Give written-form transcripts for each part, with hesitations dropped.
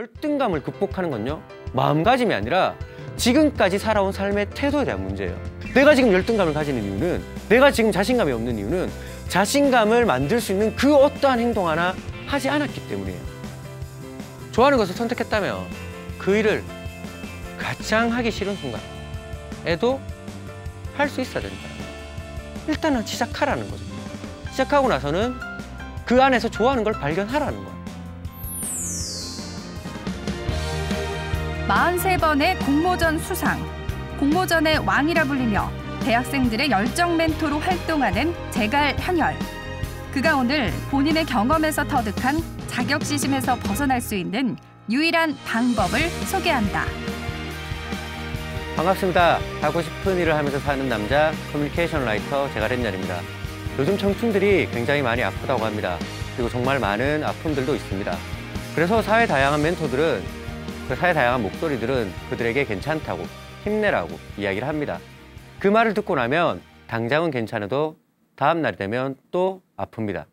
열등감을 극복하는 건요, 마음가짐이 아니라 지금까지 살아온 삶의 태도에 대한 문제예요. 내가 지금 열등감을 가지는 이유는, 내가 지금 자신감이 없는 이유는 자신감을 만들 수 있는 그 어떠한 행동 하나 하지 않았기 때문이에요. 좋아하는 것을 선택했다면 그 일을 가장 하기 싫은 순간에도 할 수 있어야 된다. 일단은 시작하라는 거죠. 시작하고 나서는 그 안에서 좋아하는 걸 발견하라는 거예요. 43번의 공모전 수상, 공모전의 왕이라 불리며 대학생들의 열정 멘토로 활동하는 제갈 현열. 그가 오늘 본인의 경험에서 터득한 자격지심에서 벗어날 수 있는 유일한 방법을 소개한다. 반갑습니다. 하고 싶은 일을 하면서 사는 남자, 커뮤니케이션 라이터 제갈 현열입니다. 요즘 청춘들이 굉장히 많이 아프다고 합니다. 그리고 정말 많은 아픔들도 있습니다. 그래서 사회 다양한 멘토들은, 그 사회 다양한 목소리들은 그들에게 괜찮다고, 힘내라고 이야기를 합니다. 그 말을 듣고 나면 당장은 괜찮아도 다음 날이 되면 또 아픕니다.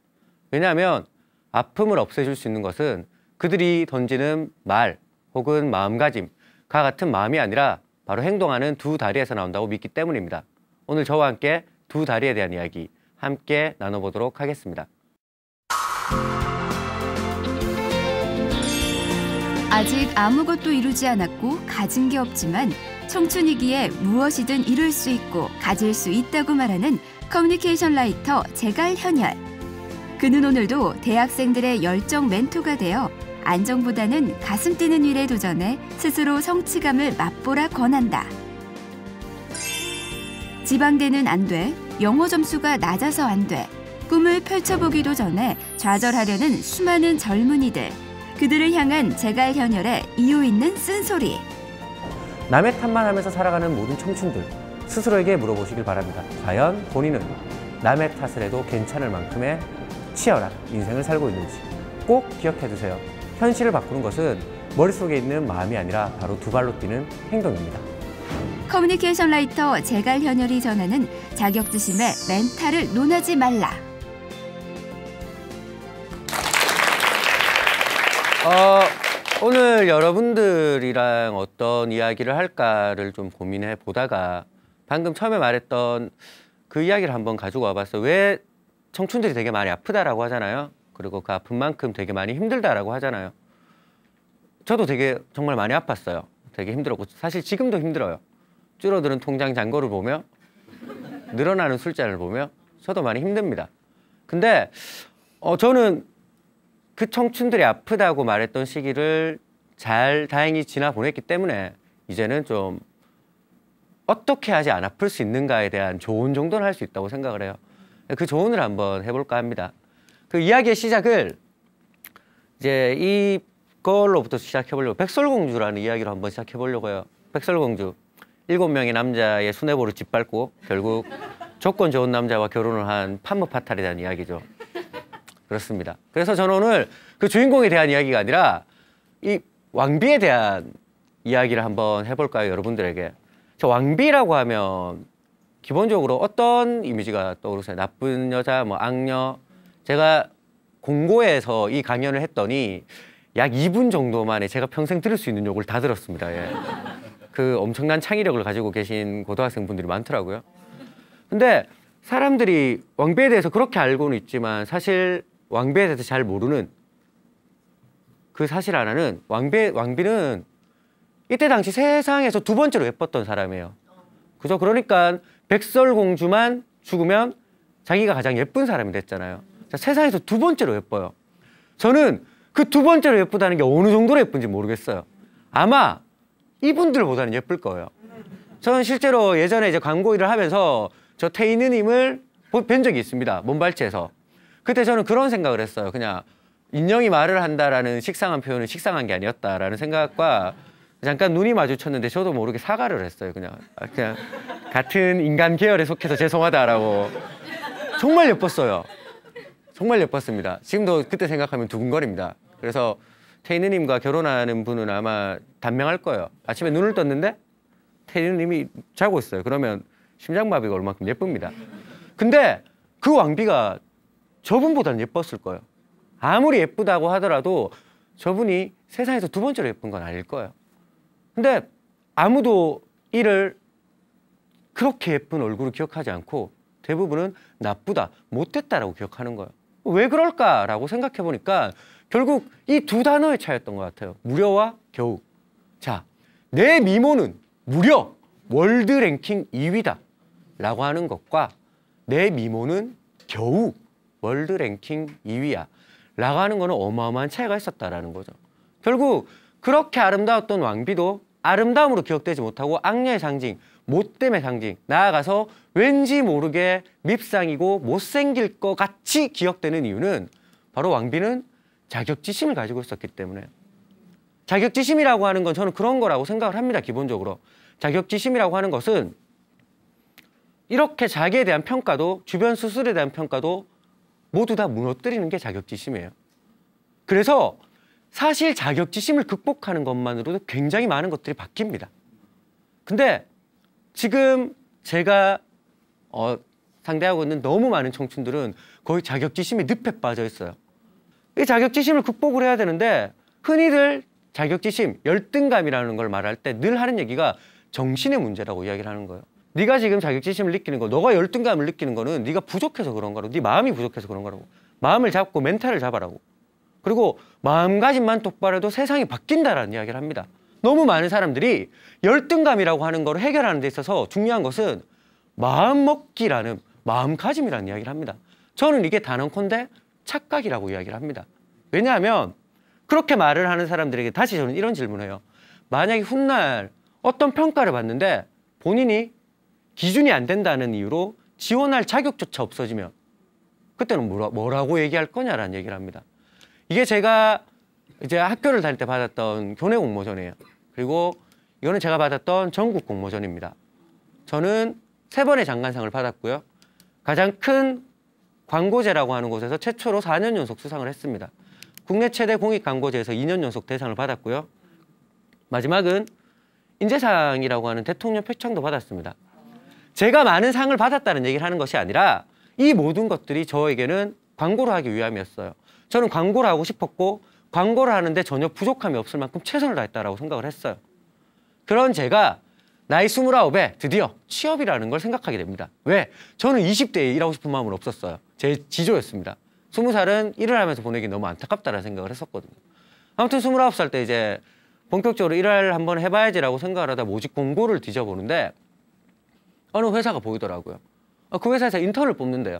왜냐하면 아픔을 없애줄 수 있는 것은 그들이 던지는 말 혹은 마음가짐과 같은 마음이 아니라 바로 행동하는 두 다리에서 나온다고 믿기 때문입니다. 오늘 저와 함께 두 다리에 대한 이야기 함께 나눠보도록 하겠습니다. 아직 아무것도 이루지 않았고 가진 게 없지만 청춘이기에 무엇이든 이룰 수 있고 가질 수 있다고 말하는 커뮤니케이션 라이터 제갈 현열. 그는 오늘도 대학생들의 열정 멘토가 되어 안정보다는 가슴 뛰는 일에 도전해 스스로 성취감을 맛보라 권한다. 지방대는 안 돼, 영어 점수가 낮아서 안 돼, 꿈을 펼쳐보기도 전에 좌절하려는 수많은 젊은이들. 그들을 향한 제갈 현열의 이유 있는 쓴소리. 남의 탓만 하면서 살아가는 모든 청춘들, 스스로에게 물어보시길 바랍니다. 과연 본인은 남의 탓을 해도 괜찮을 만큼의 치열한 인생을 살고 있는지 꼭 기억해 두세요. 현실을 바꾸는 것은 머릿속에 있는 마음이 아니라 바로 두 발로 뛰는 행동입니다. 커뮤니케이션 라이터 제갈 현열이 전하는 자격지심의 멘탈을 논하지 말라. 오늘 여러분들이랑 어떤 이야기를 할까를 좀 고민해 보다가 방금 처음에 말했던 그 이야기를 한번 가지고 와봤어요. 왜 청춘들이 되게 많이 아프다라고 하잖아요. 그리고 그 아픈 만큼 되게 많이 힘들다라고 하잖아요. 저도 되게 정말 많이 아팠어요. 되게 힘들었고 사실 지금도 힘들어요. 줄어드는 통장 잔고를 보며 늘어나는 술잔을 보며 저도 많이 힘듭니다. 근데 저는 그 청춘들이 아프다고 말했던 시기를 잘 다행히 지나 보냈기 때문에 이제는 좀 어떻게 하지 안 아플 수 있는가에 대한 조언 정도는 할 수 있다고 생각을 해요. 그 조언을 한번 해볼까 합니다. 그 이야기의 시작을 이제 이걸로부터 시작해보려고, 백설공주라는 이야기로 한번 시작해보려고 해요. 백설공주, 7명의 남자의 수뇌보를 짓밟고 결국 조건 좋은 남자와 결혼을 한 판무파탈에 대한 이야기죠. 그렇습니다. 그래서 저는 오늘 그 주인공에 대한 이야기가 아니라 이 왕비에 대한 이야기를 한번 해볼까요, 여러분들에게. 저 왕비라고 하면 기본적으로 어떤 이미지가 떠오르세요? 나쁜 여자, 뭐 악녀. 제가 공고에서 이 강연을 했더니 약 2분 정도 만에 제가 평생 들을 수 있는 욕을 다 들었습니다. 예. 그 엄청난 창의력을 가지고 계신 고등학생 분들이 많더라고요. 근데 사람들이 왕비에 대해서 그렇게 알고는 있지만 사실 왕비에 대해서 잘 모르는 그 사실 하나는, 왕비는 이때 당시 세상에서 두 번째로 예뻤던 사람이에요. 그죠? 그러니까 백설공주만 죽으면 자기가 가장 예쁜 사람이 됐잖아요. 세상에서 두 번째로 예뻐요. 저는 그 두 번째로 예쁘다는 게 어느 정도로 예쁜지 모르겠어요. 아마 이분들보다는 예쁠 거예요. 저는 실제로 예전에 이제 광고 일을 하면서 저 태인우님을 뵌 적이 있습니다. 몬발치에서. 그때 저는 그런 생각을 했어요. 그냥 인형이 말을 한다라는 식상한 표현은 식상한 게 아니었다라는 생각과 잠깐 눈이 마주쳤는데 저도 모르게 사과를 했어요. 그냥 같은 인간 계열에 속해서 죄송하다라고. 정말 예뻤어요. 정말 예뻤습니다. 지금도 그때 생각하면 두근거립니다. 그래서 태인우님과 결혼하는 분은 아마 단명할 거예요. 아침에 눈을 떴는데 태인우님이 자고 있어요. 그러면 심장마비가 올 만큼 예쁩니다. 근데 그 왕비가 저분보다는 예뻤을 거예요. 아무리 예쁘다고 하더라도 저분이 세상에서 두 번째로 예쁜 건 아닐 거예요. 근데 아무도 이를 그렇게 예쁜 얼굴을 기억하지 않고 대부분은 나쁘다, 못됐다라고 기억하는 거예요. 왜 그럴까라고 생각해 보니까 결국 이 두 단어의 차이였던 것 같아요. 무려와 겨우. 자, 내 미모는 무려 월드 랭킹 2위다 라고 하는 것과 내 미모는 겨우 월드 랭킹 2위야 라고 하는 거는 어마어마한 차이가 있었다라는 거죠. 결국 그렇게 아름다웠던 왕비도 아름다움으로 기억되지 못하고 악녀의 상징, 못됨의 상징, 나아가서 왠지 모르게 밉상이고 못생길 것 같이 기억되는 이유는 바로 왕비는 자격지심을 가지고 있었기 때문에. 자격지심이라고 하는 건 저는 그런 거라고 생각을 합니다. 기본적으로. 자격지심이라고 하는 것은 이렇게 자기에 대한 평가도 주변 수술에 대한 평가도 모두 다 무너뜨리는 게 자격지심이에요. 그래서 사실 자격지심을 극복하는 것만으로도 굉장히 많은 것들이 바뀝니다. 근데 지금 제가 상대하고 있는 너무 많은 청춘들은 거의 자격지심의 늪에 빠져 있어요. 이 자격지심을 극복을 해야 되는데 흔히들 자격지심, 열등감이라는 걸 말할 때 늘 하는 얘기가 정신의 문제라고 이야기를 하는 거예요. 네가 지금 자격지심을 느끼는 거, 너가 열등감을 느끼는 거는 네가 부족해서 그런 거라고, 네 마음이 부족해서 그런 거라고. 마음을 잡고 멘탈을 잡아라고. 그리고 마음가짐만 똑바로 해도 세상이 바뀐다라는 이야기를 합니다. 너무 많은 사람들이 열등감이라고 하는 걸 해결하는 데 있어서 중요한 것은 마음먹기라는, 마음가짐이라는 이야기를 합니다. 저는 이게 단언컨대 착각이라고 이야기를 합니다. 왜냐하면 그렇게 말을 하는 사람들에게 다시 저는 이런 질문을 해요. 만약에 훗날 어떤 평가를 받는데 본인이 기준이 안 된다는 이유로 지원할 자격조차 없어지면 그때는 뭐라고 얘기할 거냐라는 얘기를 합니다. 이게 제가 이제 학교를 다닐 때 받았던 교내 공모전이에요. 그리고 이거는 제가 받았던 전국 공모전입니다. 저는 3번의 장관상을 받았고요. 가장 큰 광고제라고 하는 곳에서 최초로 4년 연속 수상을 했습니다. 국내 최대 공익광고제에서 2년 연속 대상을 받았고요. 마지막은 인재상이라고 하는 대통령 표창도 받았습니다. 제가 많은 상을 받았다는 얘기를 하는 것이 아니라 이 모든 것들이 저에게는 광고를 하기 위함이었어요. 저는 광고를 하고 싶었고 광고를 하는데 전혀 부족함이 없을 만큼 최선을 다했다라고 생각을 했어요. 그런 제가 나이 29에 드디어 취업이라는 걸 생각하게 됩니다. 왜? 저는 20대에 일하고 싶은 마음은 없었어요. 제 지조였습니다. 20살은 일을 하면서 보내기 너무 안타깝다라는 생각을 했었거든요. 아무튼 29살 때 이제 본격적으로 일을 한번 해봐야지라고 생각을 하다 모집 공고를 뒤져보는데 어느 회사가 보이더라고요. 그 회사에서 인턴을 뽑는데요.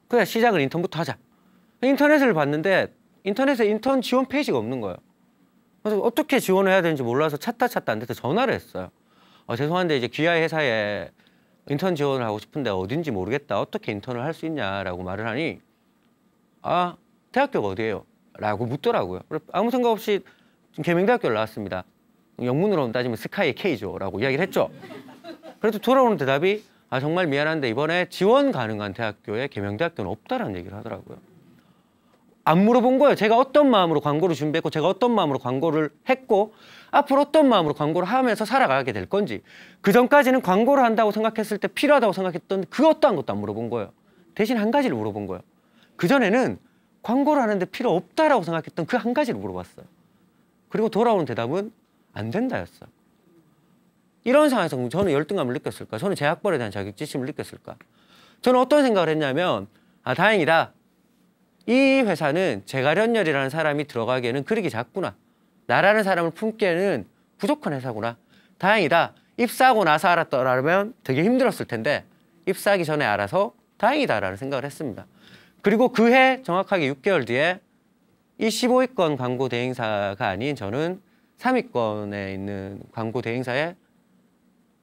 그래, 시작은 인턴부터 하자. 인터넷을 봤는데 인터넷에 인턴 지원 페이지가 없는 거예요. 그래서 어떻게 지원을 해야 되는지 몰라서 찾다 안 돼서 전화를 했어요. 죄송한데 이제 귀하의 회사에 인턴 지원을 하고 싶은데 어딘지 모르겠다. 어떻게 인턴을 할 수 있냐라고 말을 하니 대학교가 어디예요? 라고 묻더라고요. 아무 생각 없이 계명대학교를 나왔습니다. 영문으로 따지면 스카이 K죠 라고 이야기를 했죠. 그래도 돌아오는 대답이 정말 미안한데 이번에 지원 가능한 대학교에 계명대학교는 없다라는 얘기를 하더라고요. 안 물어본 거예요. 제가 어떤 마음으로 광고를 준비했고 제가 어떤 마음으로 광고를 했고 앞으로 어떤 마음으로 광고를 하면서 살아가게 될 건지 그전까지는 광고를 한다고 생각했을 때 필요하다고 생각했던 그 어떠한 것도 안 물어본 거예요. 대신 한 가지를 물어본 거예요. 그전에는 광고를 하는데 필요 없다라고 생각했던 그 한 가지를 물어봤어요. 그리고 돌아오는 대답은 안 된다였어요. 이런 상황에서 저는 열등감을 느꼈을까? 저는 제 학벌에 대한 자격지심을 느꼈을까? 저는 어떤 생각을 했냐면 다행이다. 이 회사는 제가련열이라는 사람이 들어가기에는 그릇이 작구나. 나라는 사람을 품기에는 부족한 회사구나. 다행이다. 입사하고 나서 알았더라면 되게 힘들었을 텐데 입사하기 전에 알아서 다행이다라는 생각을 했습니다. 그리고 그해 정확하게 6개월 뒤에 이 15위권 광고 대행사가 아닌 저는 3위권에 있는 광고 대행사에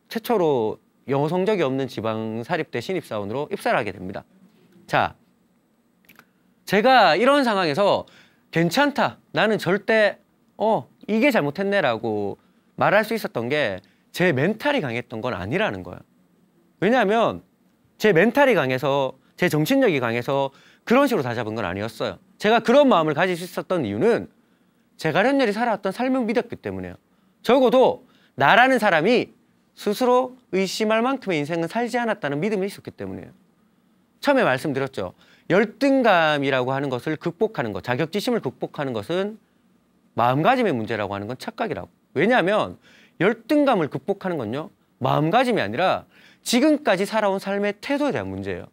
최초로 영어 성적이 없는 지방 사립대 신입사원으로 입사를 하게 됩니다. 자, 제가 이런 상황에서 괜찮다. 나는 절대 이게 잘못했네라고 말할 수 있었던 게 제 멘탈이 강했던 건 아니라는 거예요. 왜냐하면 제 멘탈이 강해서 제 정신력이 강해서 그런 식으로 다 잡은 건 아니었어요. 제가 그런 마음을 가질 수 있었던 이유는 제가 련열이 살아왔던 삶을 믿었기 때문에요. 적어도 나라는 사람이 스스로 의심할 만큼의 인생은 살지 않았다는 믿음이 있었기 때문이에요. 처음에 말씀드렸죠. 열등감이라고 하는 것을 극복하는 것, 자격지심을 극복하는 것은 마음가짐의 문제라고 하는 건 착각이라고. 왜냐하면 열등감을 극복하는 건요, 마음가짐이 아니라 지금까지 살아온 삶의 태도에 대한 문제예요.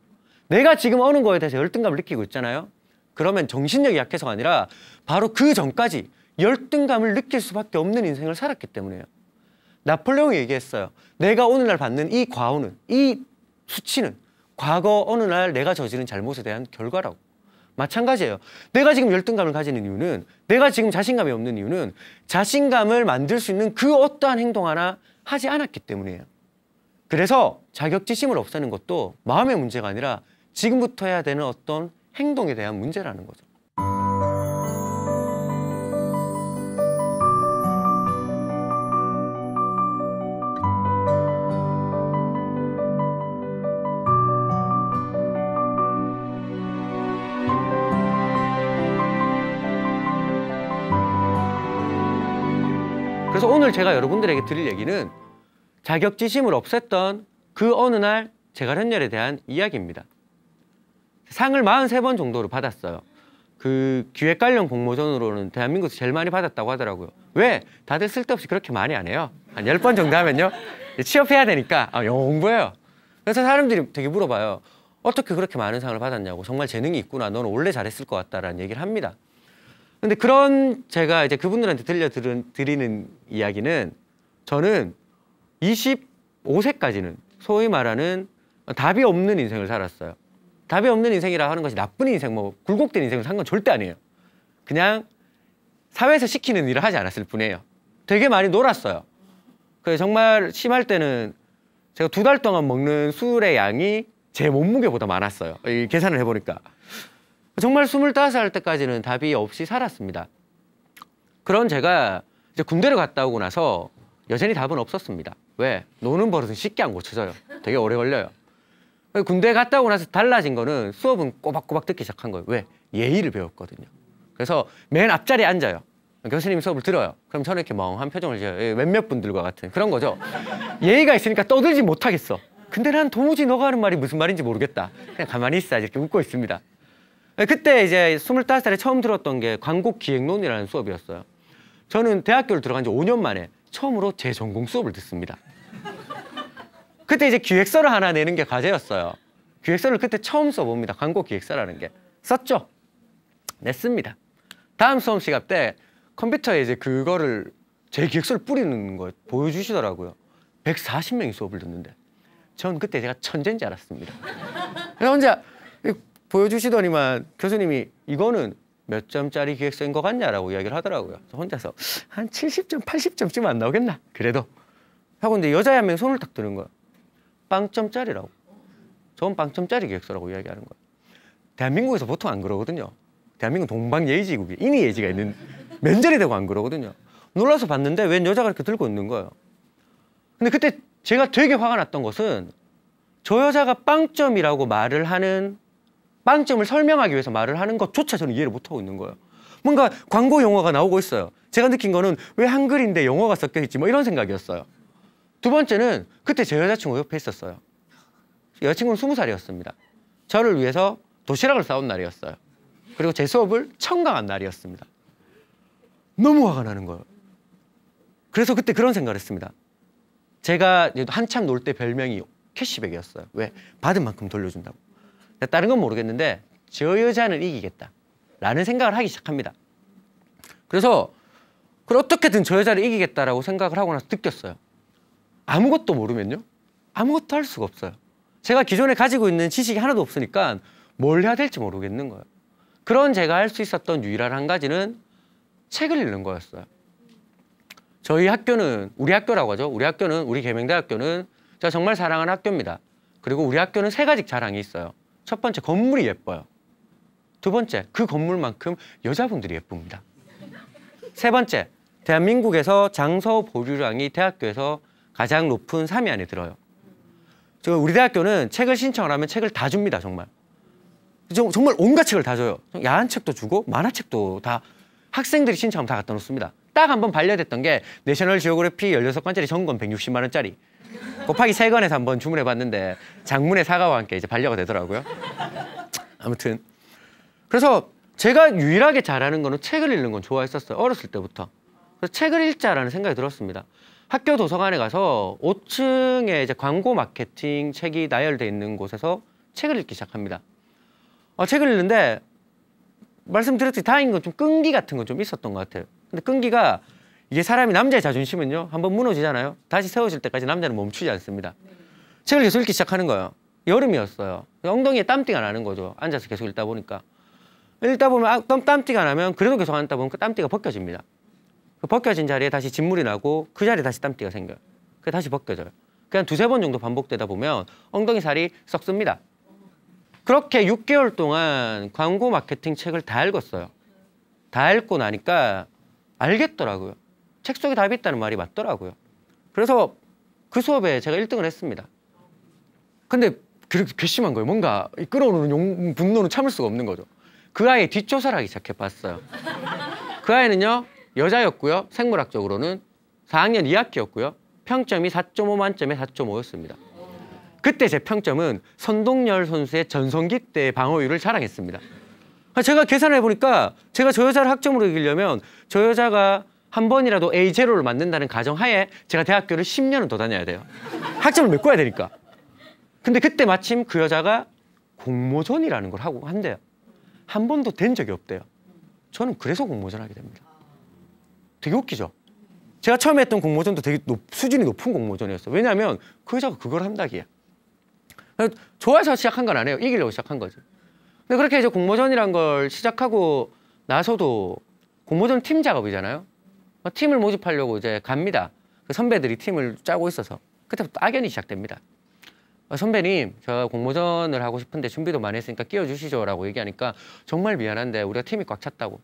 내가 지금 어느 거에 대해서 열등감을 느끼고 있잖아요. 그러면 정신력이 약해서가 아니라 바로 그 전까지 열등감을 느낄 수밖에 없는 인생을 살았기 때문이에요. 나폴레옹이 얘기했어요. 내가 오늘날 받는 이 과오는, 이 수치는 과거 어느 날 내가 저지른 잘못에 대한 결과라고. 마찬가지예요. 내가 지금 열등감을 가지는 이유는, 내가 지금 자신감이 없는 이유는 자신감을 만들 수 있는 그 어떠한 행동 하나 하지 않았기 때문이에요. 그래서 자격지심을 없애는 것도 마음의 문제가 아니라 지금부터 해야 되는 어떤 행동에 대한 문제라는 거죠. 그래서 오늘 제가 여러분들에게 드릴 얘기는 자격지심을 없앴던 그 어느 날 제갈현열에 대한 이야기입니다. 상을 43번 정도로 받았어요. 그 기획 관련 공모전으로는 대한민국에서 제일 많이 받았다고 하더라고요. 왜? 다들 쓸데없이 그렇게 많이 안 해요. 한 10번 정도 하면요, 취업해야 되니까 영어 공부해요. 그래서 사람들이 되게 물어봐요. 어떻게 그렇게 많은 상을 받았냐고. 정말 재능이 있구나. 너는 원래 잘했을 것 같다라는 얘기를 합니다. 근데 그런 제가 이제 그분들한테 드리는 이야기는, 저는 25세까지는 소위 말하는 답이 없는 인생을 살았어요. 답이 없는 인생이라 하는 것이 나쁜 인생, 뭐 굴곡된 인생을 산 건 절대 아니에요. 그냥 사회에서 시키는 일을 하지 않았을 뿐이에요. 되게 많이 놀았어요. 그래서 정말 심할 때는 제가 2달 동안 먹는 술의 양이 제 몸무게보다 많았어요. 이 계산을 해보니까. 정말 25살 때까지는 답이 없이 살았습니다. 그런 제가 이제 군대를 갔다 오고 나서 여전히 답은 없었습니다. 왜? 노는 버릇은 쉽게 안 고쳐져요. 되게 오래 걸려요. 군대 갔다 오고 나서 달라진 거는 수업은 꼬박꼬박 듣기 시작한 거예요. 왜? 예의를 배웠거든요. 그래서 맨 앞자리에 앉아요. 교수님이 수업을 들어요. 그럼 저는 이렇게 멍한 표정을 지어요. 몇몇 분들과 같은 그런 거죠. 예의가 있으니까 떠들지 못하겠어. 근데 난 도무지 너가 하는 말이 무슨 말인지 모르겠다. 그냥 가만히 있어야지. 이렇게 웃고 있습니다. 그때 이제 25살에 처음 들었던 게 광고기획론이라는 수업이었어요. 저는 대학교를 들어간 지 5년 만에 처음으로 제 전공 수업을 듣습니다. 그때 이제 기획서를 하나 내는 게 과제였어요. 기획서를 그때 처음 써봅니다. 광고기획서라는 게. 썼죠. 냈습니다. 다음 수업 시간 때 컴퓨터에 이제 그거를 제 기획서를 뿌리는 거 보여주시더라고요. 140명이 수업을 듣는데 전 그때 제가 천재인 줄 알았습니다. 혼자 보여주시더니만 교수님이 이거는 몇 점짜리 기획서인 것 같냐라고 이야기를 하더라고요. 혼자서 한 70점, 80점쯤 안 나오겠나? 그래도. 하고 근데 여자애 한 명 손을 딱 드는 거야. 빵점짜리라고. 저건 빵점짜리 기획서라고 이야기하는 거야. 대한민국에서 보통 안 그러거든요. 대한민국은 동방예의지국이 인의 예지가 있는, 면전이 되고 안 그러거든요. 놀라서 봤는데 웬 여자가 이렇게 들고 있는 거예요. 근데 그때 제가 되게 화가 났던 것은 저 여자가 빵점이라고 말을 하는, 빵점을 설명하기 위해서 말을 하는 것조차 저는 이해를 못하고 있는 거예요. 뭔가 광고 용어가 나오고 있어요. 제가 느낀 거는 왜 한글인데 영어가 섞여 있지, 뭐 이런 생각이었어요. 두 번째는 그때 제 여자친구 옆에 있었어요. 여자친구는 20살이었습니다. 저를 위해서 도시락을 싸온 날이었어요. 그리고 제 수업을 청강한 날이었습니다. 너무 화가 나는 거예요. 그래서 그때 그런 생각을 했습니다. 제가 한참 놀 때 별명이 캐시백이었어요. 왜? 받은 만큼 돌려준다고. 다른 건 모르겠는데 저 여자는 이기겠다 라는 생각을 하기 시작합니다. 그래서 어떻게든 저 여자를 이기겠다라고 생각을 하고 나서 느꼈어요. 아무것도 모르면요, 아무것도 할 수가 없어요. 제가 기존에 가지고 있는 지식이 하나도 없으니까 뭘 해야 될지 모르겠는 거예요. 그런 제가 할 수 있었던 유일한 한 가지는 책을 읽는 거였어요. 저희 학교는, 우리 학교라고 하죠. 우리 학교는, 우리 계명대학교는 제가 정말 사랑하는 학교입니다. 그리고 우리 학교는 3가지 자랑이 있어요. 첫 번째, 건물이 예뻐요. 두 번째, 그 건물만큼 여자분들이 예쁩니다. 세 번째, 대한민국에서 장서 보류량이 대학교에서 가장 높은 3위 안에 들어요. 지금 우리 대학교는 책을 신청을 하면 책을 다 줍니다, 정말. 정말 온갖 책을 다 줘요. 야한 책도 주고 만화책도 다 학생들이 신청하면 다 갖다 놓습니다. 딱 한 번 반려됐던 게 내셔널 지오그래피 16권짜리 전권 160만 원짜리. 곱하기 3권에서 한번 주문해 봤는데 장문의 사과와 함께 이제 반려가 되더라고요. 아무튼 그래서 제가 유일하게 잘하는 거는 책을 읽는 건 좋아했었어요. 어렸을 때부터. 그래서 책을 읽자라는 생각이 들었습니다. 학교 도서관에 가서 5층에 이제 광고 마케팅 책이 나열되어 있는 곳에서 책을 읽기 시작합니다. 책을 읽는데 말씀드렸듯이 다행인 건 좀 끈기 같은 건 좀 있었던 것 같아요. 근데 끈기가 이게 사람이 남자의 자존심은요. 한번 무너지잖아요. 다시 세워질 때까지 남자는 멈추지 않습니다. 책을 계속 읽기 시작하는 거예요. 여름이었어요. 엉덩이에 땀띠가 나는 거죠. 앉아서 계속 읽다 보니까. 읽다 보면 땀띠가 나면 그래도 계속 앉다 보면 그 땀띠가 벗겨집니다. 그 벗겨진 자리에 다시 진물이 나고 그 자리에 다시 땀띠가 생겨요. 그게 다시 벗겨져요. 그냥 2~3번 정도 반복되다 보면 엉덩이 살이 썩습니다. 그렇게 6개월 동안 광고 마케팅 책을 다 읽었어요. 다 읽고 나니까 알겠더라고요. 책 속에 답이 있다는 말이 맞더라고요. 그래서 그 수업에 제가 1등을 했습니다. 근데 그렇게 괘씸한 거예요. 뭔가 끌어오르는 분노는 참을 수가 없는 거죠. 그 아이의 뒷조사를 하기 시작해봤어요. 그 아이는요. 여자였고요. 생물학적으로는 4학년 2학기였고요. 평점이 4.5 만점에 4.5였습니다. 그때 제 평점은 선동열 선수의 전성기 때 방어율을 자랑했습니다. 제가 계산해 보니까 제가 저 여자를 학점으로 이기려면 저 여자가 한 번이라도 A0를 맞는다는 가정하에 제가 대학교를 10년은 더 다녀야 돼요. 학점을 메꿔야 되니까. 근데 그때 마침 그 여자가 공모전이라는 걸 하고 한대요. 한 번도 된 적이 없대요. 저는 그래서 공모전 하게 됩니다. 되게 웃기죠? 제가 처음에 했던 공모전도 되게 수준이 높은 공모전이었어요. 왜냐하면 그 여자가 그걸 한다기에. 좋아해서 시작한 건 아니에요. 이기려고 시작한 거지. 근데 그렇게 이제 공모전이란 걸 시작하고 나서도 공모전 팀 작업이잖아요. 팀을 모집하려고 이제 갑니다. 그 선배들이 팀을 짜고 있어서 그때부터 악연이 시작됩니다. 선배님, 제가 공모전을 하고 싶은데 준비도 많이 했으니까 끼워주시죠 라고 얘기하니까 정말 미안한데 우리가 팀이 꽉 찼다고.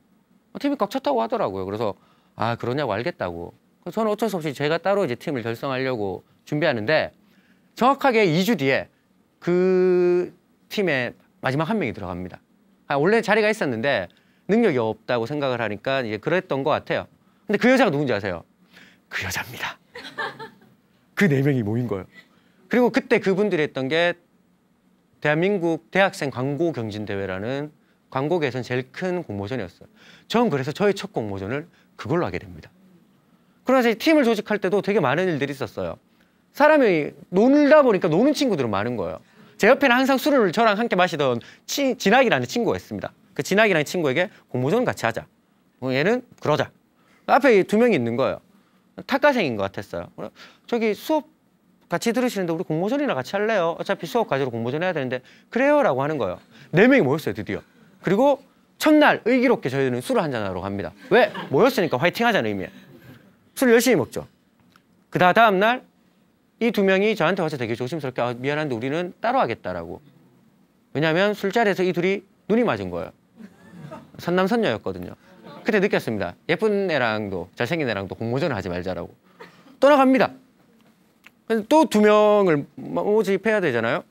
팀이 꽉 찼다고 하더라고요. 그래서 아, 그러냐고 알겠다고. 그래서 저는 어쩔 수 없이 제가 따로 이제 팀을 결성하려고 준비하는데 정확하게 2주 뒤에 그 팀에 마지막 한 명이 들어갑니다. 원래 자리가 있었는데 능력이 없다고 생각을 하니까 이제 그랬던 것 같아요. 근데 그 여자가 누군지 아세요? 그 여자입니다. 그 4명이 모인 거예요. 그리고 그때 그분들이 했던 게 대한민국 대학생 광고 경진대회라는 광고계에서는 제일 큰 공모전이었어요. 전 그래서 저의 첫 공모전을 그걸로 하게 됩니다. 그러면서 팀을 조직할 때도 되게 많은 일들이 있었어요. 사람이 놀다 보니까 노는 친구들은 많은 거예요. 제 옆에는 항상 술을 저랑 함께 마시던 진학이라는 친구가 있습니다. 그 진학이라는 친구에게 공모전 같이 하자. 얘는 그러자. 앞에 2명이 있는 거예요. 탁가생인 것 같았어요. 저기 수업 같이 들으시는데 우리 공모전이나 같이 할래요? 어차피 수업 과제로 공모전 해야 되는데 그래요? 라고 하는 거예요. 4명이 모였어요, 드디어. 그리고 첫날 의기롭게 저희는 술을 한잔하러 갑니다. 왜? 모였으니까 화이팅 하자는 의미에. 술을 열심히 먹죠. 그 다음 날 이 2명이 저한테 와서 되게 조심스럽게 미안한데 우리는 따로 하겠다라고. 왜냐하면 술자리에서 이 둘이 눈이 맞은 거예요. 선남선녀였거든요. 그때 느꼈습니다. 예쁜 애랑도 잘생긴 애랑도 공모전을 하지 말자라고. 떠나갑니다. 또 2명을 모집해야 되잖아요.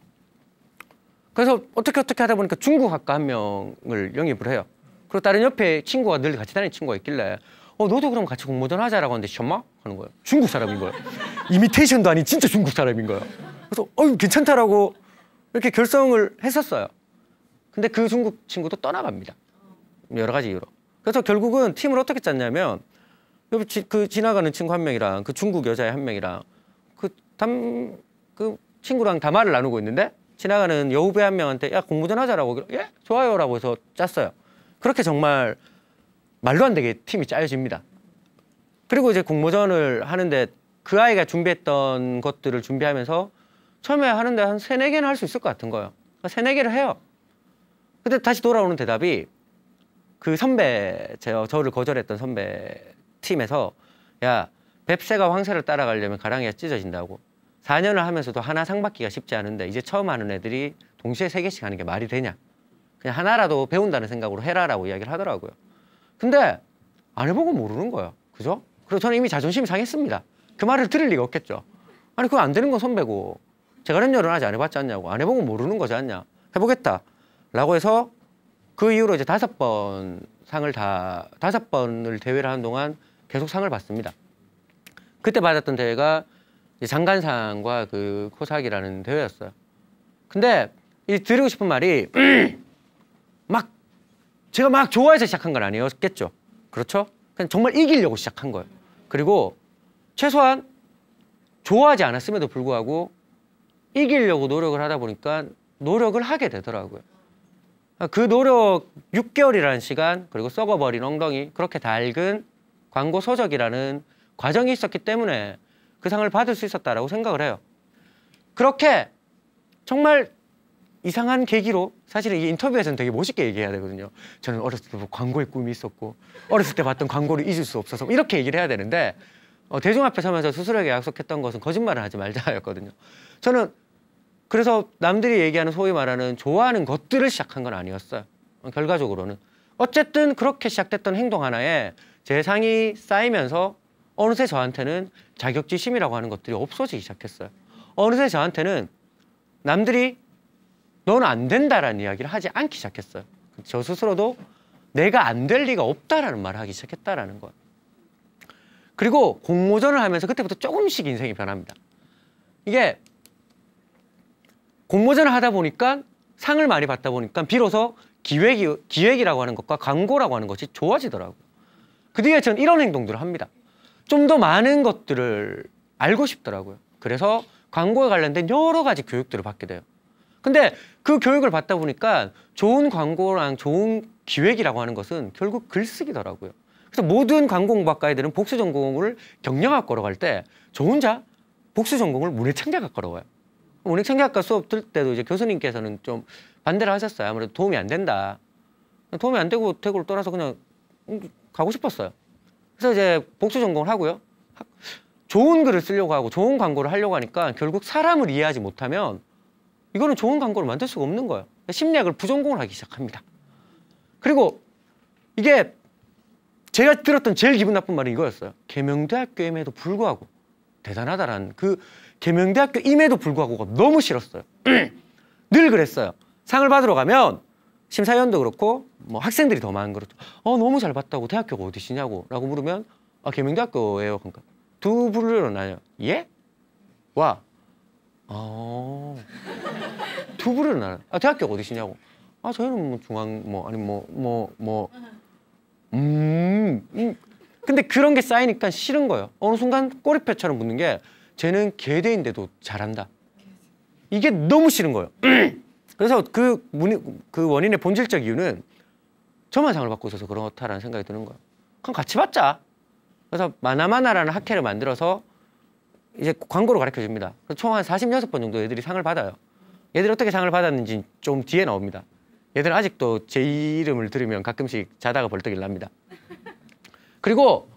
그래서 어떻게 하다 보니까 중국 학과 1명을 영입을 해요. 그리고 다른 옆에 친구가 늘 같이 다니는 친구가 있길래 너도 그럼 같이 공모전 하자라고 하는데 셔마? 하는 거예요. 중국 사람인 거예요. 이미테이션도 아닌 진짜 중국 사람인 거예요. 그래서 괜찮다라고 이렇게 결성을 했었어요. 근데 그 중국 친구도 떠나갑니다. 여러 가지 이유로. 그래서 결국은 팀을 어떻게 짰냐면 그 지나가는 친구 1명이랑 그 중국 여자애 1명이랑 그 친구랑 담화를 나누고 있는데 지나가는 여후배 1명한테 야 공모전 하자라고 예? 좋아요 라고 해서 짰어요. 그렇게 정말 말도 안 되게 팀이 짜여집니다. 그리고 이제 공모전을 하는데 그 아이가 준비했던 것들을 준비하면서 처음에 하는데 한 3~4개는 할 수 있을 것 같은 거예요. 3~4개를 해요. 근데 다시 돌아오는 대답이 그 선배, 저를 거절했던 선배 팀에서 야, 뱁새가 황새를 따라가려면 가랑이가 찢어진다고. 4년을 하면서도 하나 상 받기가 쉽지 않은데 이제 처음 하는 애들이 동시에 3개씩 하는 게 말이 되냐. 그냥 하나라도 배운다는 생각으로 해라라고 이야기를 하더라고요. 근데 안 해보고 모르는 거예요. 그죠? 그리고 저는 이미 자존심이 상했습니다. 그 말을 들을 리가 없겠죠. 아니 그거 안 되는 건 선배고 제가 연연을 아직 안 해봤지 않냐고. 안 해보고 모르는 거지 않냐. 해보겠다 라고 해서 그 이후로 이제 5번을 대회를 하는 동안 계속 상을 받습니다. 그때 받았던 대회가 장관상과 그 코사기라는 대회였어요. 근데 드리고 싶은 말이 막 제가 막 좋아해서 시작한 건 아니었겠죠. 그렇죠? 그냥 정말 이기려고 시작한 거예요. 그리고 최소한 좋아하지 않았음에도 불구하고 이기려고 노력을 하다 보니까 노력을 하게 되더라고요. 그 노력 6개월이라는 시간, 그리고 썩어버린 엉덩이, 그렇게 달근 광고 서적이라는 과정이 있었기 때문에 그 상을 받을 수 있었다라고 생각을 해요. 그렇게 정말 이상한 계기로, 사실은 이 인터뷰에서는 되게 멋있게 얘기해야 되거든요. 저는 어렸을 때 광고의 꿈이 있었고 어렸을 때 봤던 광고를 잊을 수 없어서 이렇게 얘기를 해야 되는데 대중 앞에 서면서 스스로에게 약속했던 것은 거짓말을 하지 말자였거든요. 저는 그래서 남들이 얘기하는 소위 말하는 좋아하는 것들을 시작한 건 아니었어요. 결과적으로는. 어쨌든 그렇게 시작됐던 행동 하나에 제 상이 쌓이면서 어느새 저한테는 자격지심이라고 하는 것들이 없어지기 시작했어요. 어느새 저한테는 남들이 너는 안 된다라는 이야기를 하지 않기 시작했어요. 저 스스로도 내가 안 될 리가 없다라는 말을 하기 시작했다라는 거예요. 그리고 공모전을 하면서 그때부터 조금씩 인생이 변합니다. 이게 공모전을 하다 보니까 상을 많이 받다 보니까 비로소 기획이라고 하는 것과 광고라고 하는 것이 좋아지더라고요. 그 뒤에 저는 이런 행동들을 합니다. 좀 더 많은 것들을 알고 싶더라고요. 그래서 광고에 관련된 여러 가지 교육들을 받게 돼요. 근데 그 교육을 받다 보니까 좋은 광고랑 좋은 기획이라고 하는 것은 결국 글쓰기더라고요. 그래서 모든 광고 공부학과애들은 복수 전공을 경영학과로 갈 때 저 혼자 복수 전공을 문해창작학과로 가요. 문해창작학과 수업 들 때도 이제 교수님께서는 좀 반대를 하셨어요. 아무래도 도움이 안 된다. 도움이 안 되고 대구를 떠나서 그냥 가고 싶었어요. 그래서 이제 복수 전공을 하고요. 좋은 글을 쓰려고 하고 좋은 광고를 하려고 하니까 결국 사람을 이해하지 못하면 이거는 좋은 광고를 만들 수가 없는 거예요. 심리학을 부전공을 하기 시작합니다. 그리고 이게 제가 들었던 제일 기분 나쁜 말은 이거였어요. 계명대학교임에도 불구하고 대단하다라는 그 계명대학교임에도 불구하고가 너무 싫었어요. 늘 그랬어요. 상을 받으러 가면 심사위원도 그렇고 뭐 학생들이 더 많은 거죠. 너무 잘 봤다고 대학교가 어디시냐고 라고 물으면 계명대학교예요. 그러니까 두 부류로 나뉘어요. 예? 와. 두 부류로 나눠요. 대학교가 어디시냐고. 저희는 뭐 중앙 뭐 아니 근데 그런 게 쌓이니까 싫은 거예요. 어느 순간 꼬리표처럼 붙는 게 쟤는 계대인데도 잘한다. 이게 너무 싫은 거예요. 그래서 그 원인의 본질적 이유는 저만 상을 받고 있어서 그렇다라는 생각이 드는 거예요. 그럼 같이 받자. 그래서 마나마나라는 학회를 만들어서 이제 광고로 가르쳐 줍니다. 총 한 46번 정도 애들이 상을 받아요. 얘들이 어떻게 상을 받았는지 좀 뒤에 나옵니다. 얘들은 아직도 제 이름을 들으면 가끔씩 자다가 벌떡 일납니다. 그리고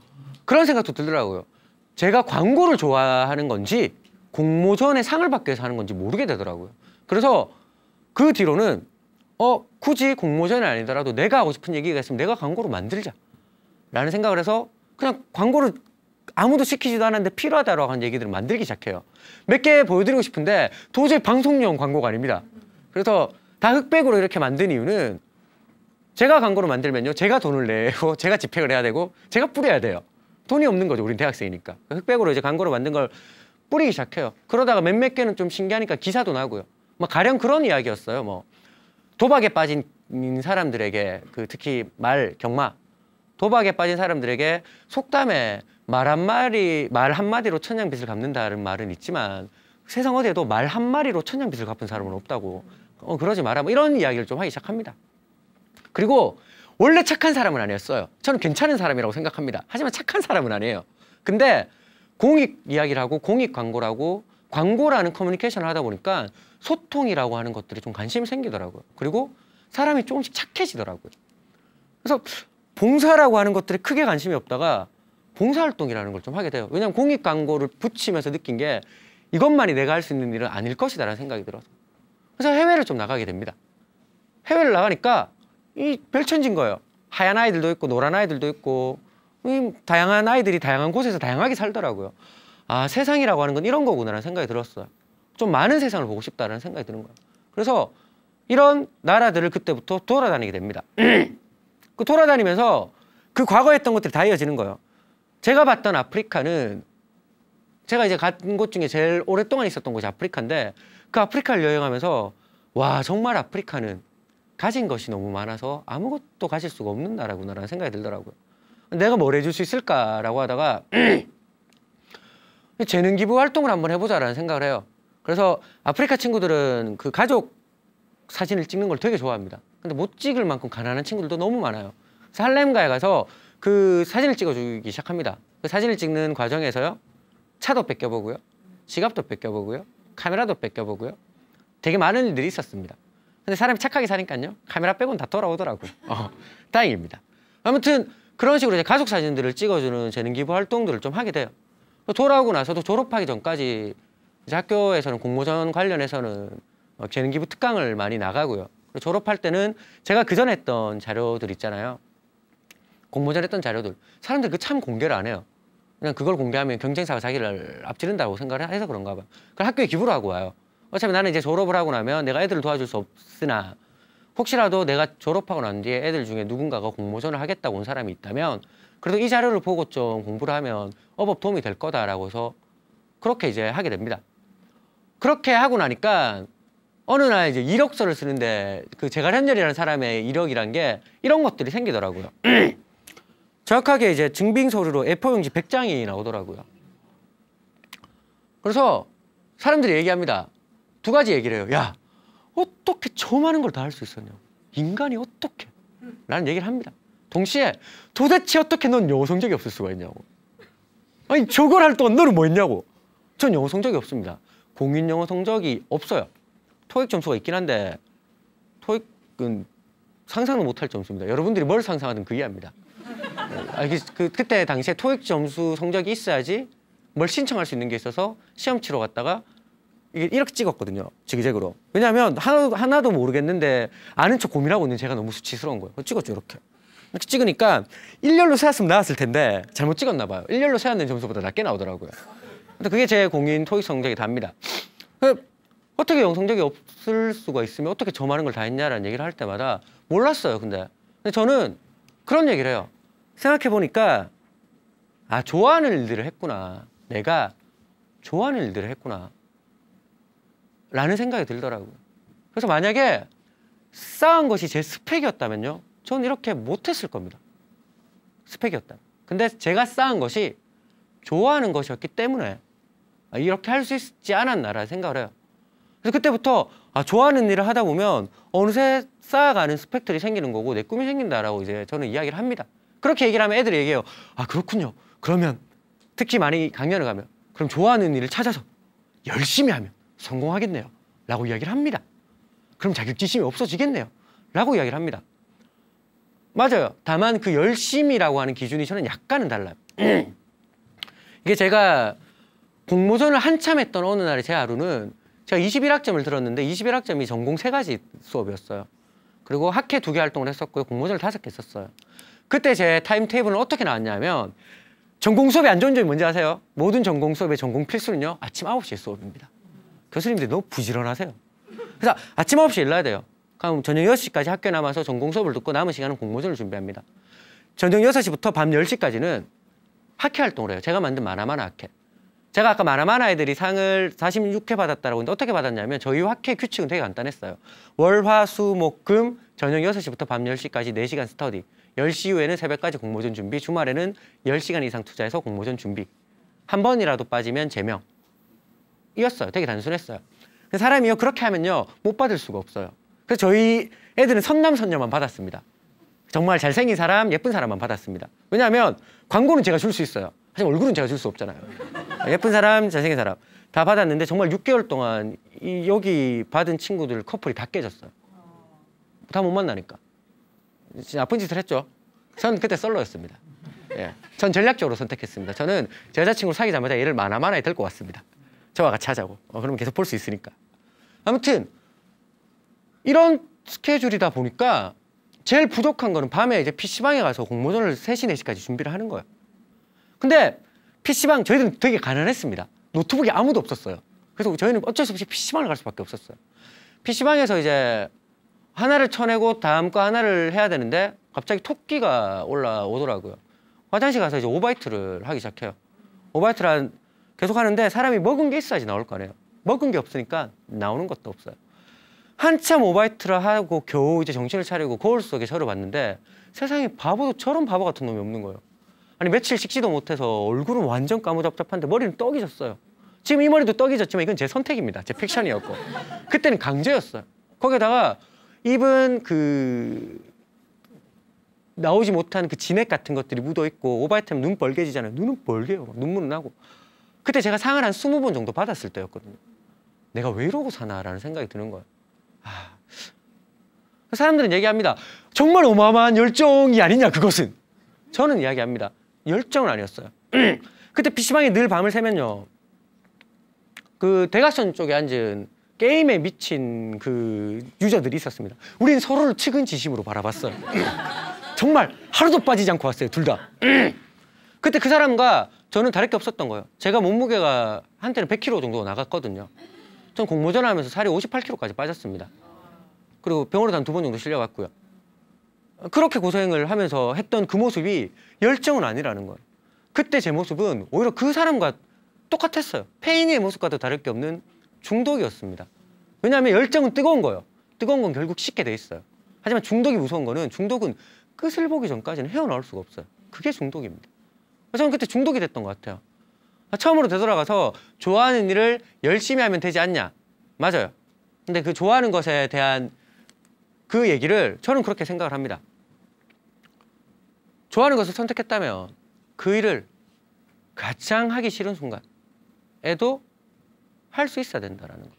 그런 생각도 들더라고요. 제가 광고를 좋아하는 건지 공모전에 상을 받기 위해서 하는 건지 모르게 되더라고요. 그래서 그 뒤로는 굳이 공모전이 아니더라도 내가 하고 싶은 얘기가 있으면 내가 광고로 만들자 라는 생각을 해서 그냥 광고를 아무도 시키지도 않았는데 필요하다라고 하는 얘기들을 만들기 시작해요. 몇 개 보여드리고 싶은데 도저히 방송용 광고가 아닙니다. 그래서 다 흑백으로 이렇게 만든 이유는 제가 광고를 만들면요. 제가 돈을 내고 제가 집행을 해야 되고 제가 뿌려야 돼요. 돈이 없는 거죠. 우린 대학생이니까. 흑백으로 이제 광고를 만든 걸 뿌리기 시작해요. 그러다가 몇몇 개는 좀 신기하니까 기사도 나고요. 뭐 가령 그런 이야기였어요. 뭐 도박에 빠진 사람들에게 특히 경마 도박에 빠진 사람들에게 속담에 말 한마디로 천냥빚을 갚는다는 말은 있지만 세상 어디에도 말 한마디로 천냥빚을 갚은 사람은 없다고. 그러지 마라. 뭐 이런 이야기를 좀 하기 시작합니다. 그리고 원래 착한 사람은 아니었어요. 저는 괜찮은 사람이라고 생각합니다. 하지만 착한 사람은 아니에요. 근데 공익 이야기를 하고 공익 광고라고 광고라는 커뮤니케이션을 하다 보니까 소통이라고 하는 것들이 좀 관심이 생기더라고요. 그리고 사람이 조금씩 착해지더라고요. 그래서 봉사라고 하는 것들에 크게 관심이 없다가 봉사활동이라는 걸 좀 하게 돼요. 왜냐하면 공익 광고를 붙이면서 느낀 게 이것만이 내가 할 수 있는 일은 아닐 것이다라는 생각이 들어서. 그래서 해외를 좀 나가게 됩니다. 해외를 나가니까 별천진 거예요. 하얀 아이들도 있고 노란 아이들도 있고 다양한 아이들이 다양한 곳에서 다양하게 살더라고요. 세상이라고 하는 건 이런 거구나라는 생각이 들었어요. 좀 많은 세상을 보고 싶다라는 생각이 드는 거예요. 그래서 이런 나라들을 그때부터 돌아다니게 됩니다. 그 돌아다니면서 그 과거에 했던 것들이 다 이어지는 거예요. 제가 봤던 아프리카는 제가 이제 간 곳 중에 제일 오랫동안 있었던 곳이 아프리카인데 그 아프리카를 여행하면서 와 정말 아프리카는 가진 것이 너무 많아서 아무것도 가질 수가 없는 나라구나라는 생각이 들더라고요. 내가 뭘 해줄 수 있을까라고 하다가 재능 기부 활동을 한번 해보자라는 생각을 해요. 그래서 아프리카 친구들은 그 가족 사진을 찍는 걸 되게 좋아합니다. 근데 못 찍을 만큼 가난한 친구들도 너무 많아요. 그래서 할렘가에 가서 그 사진을 찍어주기 시작합니다. 그 사진을 찍는 과정에서요, 차도 뺏겨보고요, 지갑도 뺏겨보고요, 카메라도 뺏겨보고요. 되게 많은 일들이 있었습니다. 근데 사람이 착하게 사니까요, 카메라 빼고는 다 돌아오더라고요. 다행입니다. 아무튼 그런 식으로 이제 가족 사진들을 찍어주는 재능 기부 활동들을 좀 하게 돼요. 돌아오고 나서도 졸업하기 전까지 이제 학교에서는 공모전 관련해서는 재능 기부 특강을 많이 나가고요. 졸업할 때는 제가 그전에 했던 자료들 있잖아요. 공모전 했던 자료들. 사람들이 그 참 공개를 안 해요. 그냥 그걸 공개하면 경쟁사가 자기를 앞지른다고 생각을 해서 그런가 봐요. 그걸 학교에 기부를 하고 와요. 어차피 나는 이제 졸업을 하고 나면 내가 애들을 도와줄 수 없으나 혹시라도 내가 졸업하고 난 뒤에 애들 중에 누군가가 공모전을 하겠다고 온 사람이 있다면 그래도 이 자료를 보고 좀 공부를 하면 어법 도움이 될 거다라고 해서 그렇게 이제 하게 됩니다. 그렇게 하고 나니까 어느 날 이제 이력서를 쓰는데 그 제갈현렬이라는 사람의 이력이란 게 이런 것들이 생기더라고요. 정확하게 이제 증빙 서류로 A4용지 100장이 나오더라고요. 그래서 사람들이 얘기합니다. 두 가지 얘기를 해요. 야, 어떻게 저 많은 걸 다 할 수 있었냐고. 인간이 어떻게? 라는 얘기를 합니다. 동시에 도대체 어떻게 넌 영어 성적이 없을 수가 있냐고. 아니 저걸 할 동안 너는 뭐 했냐고. 전 영어 성적이 없습니다. 공인 영어 성적이 없어요. 토익 점수가 있긴 한데 토익은 상상도 못할 점수입니다. 여러분들이 뭘 상상하든 그 이해합니다. 그때 당시에 토익 점수 성적이 있어야지 뭘 신청할 수 있는 게 있어서 시험 치러 갔다가 이게 이렇게 찍었거든요. 지그재그로. 왜냐하면 하나도 모르겠는데 아는 척 고민하고 있는 제가 너무 수치스러운 거예요. 찍었죠, 이렇게. 이렇게 찍으니까 일렬로 세웠으면 나왔을 텐데 잘못 찍었나 봐요. 일렬로 세웠는 점수보다 낮게 나오더라고요. 근데 그게 제 공인 토익 성적이 답니다. 어떻게 영어 성적이 없을 수가 있으면 어떻게 저 많은 걸 다 했냐라는 얘기를 할 때마다 몰랐어요, 근데 저는 그런 얘기를 해요. 생각해보니까 아, 좋아하는 일들을 했구나. 내가 좋아하는 일들을 했구나. 라는 생각이 들더라고요. 그래서 만약에 쌓은 것이 제 스펙이었다면요, 저는 이렇게 못했을 겁니다. 스펙이었다. 근데 제가 쌓은 것이 좋아하는 것이었기 때문에 이렇게 할 수 있지 않았나라는 생각을 해요. 그래서 그때부터 좋아하는 일을 하다 보면 어느새 쌓아가는 스펙들이 생기는 거고 내 꿈이 생긴다라고 이제 저는 이야기를 합니다. 그렇게 얘기를 하면 애들이 얘기해요. 아, 그렇군요. 그러면 특히 많이 강연을 가면 그럼 좋아하는 일을 찾아서 열심히 하면 성공하겠네요. 라고 이야기를 합니다. 그럼 자격지심이 없어지겠네요. 라고 이야기를 합니다. 맞아요. 다만 그 열심이라고 하는 기준이 저는 약간은 달라요. 이게 제가 공모전을 한참 했던 어느 날의 제 하루는 제가 21학점을 들었는데 21학점이 전공 3가지 수업이었어요. 그리고 학회 2개 활동을 했었고요. 공모전을 5개 했었어요. 그때 제 타임테이블은 어떻게 나왔냐면 전공 수업이 안 좋은 점이 뭔지 아세요? 모든 전공 수업의 전공 필수는요, 아침 9시에 수업입니다. 교수님들이 너무 부지런하세요. 그래서 아침 9시에 일어나야 돼요. 그럼 저녁 6시까지 학교에 남아서 전공 수업을 듣고 남은 시간은 공모전을 준비합니다. 저녁 6시부터 밤 10시까지는 학회 활동을 해요. 제가 만든 마나마나 학회. 제가 아까 마나마나 애들이 상을 46회 받았다라고 했는데 어떻게 받았냐면 저희 학회 규칙은 되게 간단했어요. 월, 화, 수, 목, 금, 저녁 6시부터 밤 10시까지 4시간 스터디. 10시 이후에는 새벽까지 공모전 준비, 주말에는 10시간 이상 투자해서 공모전 준비. 한 번이라도 빠지면 제명. 이었어요. 되게 단순했어요. 사람이요, 그렇게 하면요, 못 받을 수가 없어요. 그래서 저희 애들은 선남선녀만 받았습니다. 정말 잘생긴 사람, 예쁜 사람만 받았습니다. 왜냐하면 광고는 제가 줄 수 있어요. 하지만 얼굴은 제가 줄 수 없잖아요. 예쁜 사람, 잘생긴 사람 다 받았는데 정말 6개월 동안 여기 받은 친구들 커플이 다 깨졌어요. 다 못 만나니까. 진짜 나쁜 짓을 했죠. 전 그때 솔로였습니다. 예. 전 전략적으로 선택했습니다. 저는 제 여자친구를 사귀자마자 얘를 마나마나에 데리고 왔습니다. 저와 같이 하자고. 그러면 계속 볼 수 있으니까. 아무튼 이런 스케줄이다 보니까 제일 부족한 거는 밤에 이제 PC방에 가서 공모전을 3시, 4시까지 준비를 하는 거예요. 근데 PC방, 저희들은 되게 가난했습니다. 노트북이 아무도 없었어요. 그래서 저희는 어쩔 수 없이 PC방을 갈 수밖에 없었어요. PC방에서 이제 하나를 쳐내고 다음 거 하나를 해야 되는데 갑자기 토끼가 올라오더라고요. 화장실 가서 이제 오바이트를 하기 시작해요. 오바이트를 계속 하는데 사람이 먹은 게 있어야지 나올 거 아니에요. 먹은 게 없으니까 나오는 것도 없어요. 한참 오바이트를 하고 겨우 이제 정신을 차리고 거울 속에 저를 봤는데 세상에 바보도 저런 바보 같은 놈이 없는 거예요. 아니 며칠 식지도 못해서 얼굴은 완전 까무잡잡한데 머리는 떡이 졌어요. 지금 이 머리도 떡이 졌지만 이건 제 선택입니다. 제 픽션이었고. 그때는 강제였어요. 거기다가 입은 나오지 못한 그 진액 같은 것들이 묻어있고 오바이트하면 눈 벌개지잖아요. 눈은 벌게요. 눈물은 나고. 그때 제가 상을 한 20번 정도 받았을 때였거든요. 내가 왜 이러고 사나라는 생각이 드는 거예요. 사람들은 얘기합니다. 정말 어마어마한 열정이 아니냐 그것은. 저는 이야기합니다. 열정은 아니었어요. 그때 PC방에 늘 밤을 새면요. 그 대각선 쪽에 앉은 게임에 미친 그 유저들이 있었습니다. 우린 서로를 측은지심으로 바라봤어요. 정말 하루도 빠지지 않고 왔어요. 둘 다. 그때 그 사람과 저는 다를 게 없었던 거예요. 제가 몸무게가 한때는 100kg 정도 나갔거든요. 전 공모전 하면서 살이 58kg까지 빠졌습니다. 그리고 병원에도 한 2번 정도 실려갔고요. 그렇게 고생을 하면서 했던 그 모습이 열정은 아니라는 거예요. 그때 제 모습은 오히려 그 사람과 똑같았어요. 페인의 모습과도 다를 게 없는 중독이었습니다. 왜냐하면 열정은 뜨거운 거예요. 뜨거운 건 결국 식게 돼 있어요. 하지만 중독이 무서운 거는 중독은 끝을 보기 전까지는 헤어나올 수가 없어요. 그게 중독입니다. 저는 그때 중독이 됐던 것 같아요. 처음으로 되돌아가서 좋아하는 일을 열심히 하면 되지 않냐. 맞아요. 근데 그 좋아하는 것에 대한 그 얘기를 저는 그렇게 생각을 합니다. 좋아하는 것을 선택했다면 그 일을 가장 하기 싫은 순간에도 할 수 있어야 된다는 거.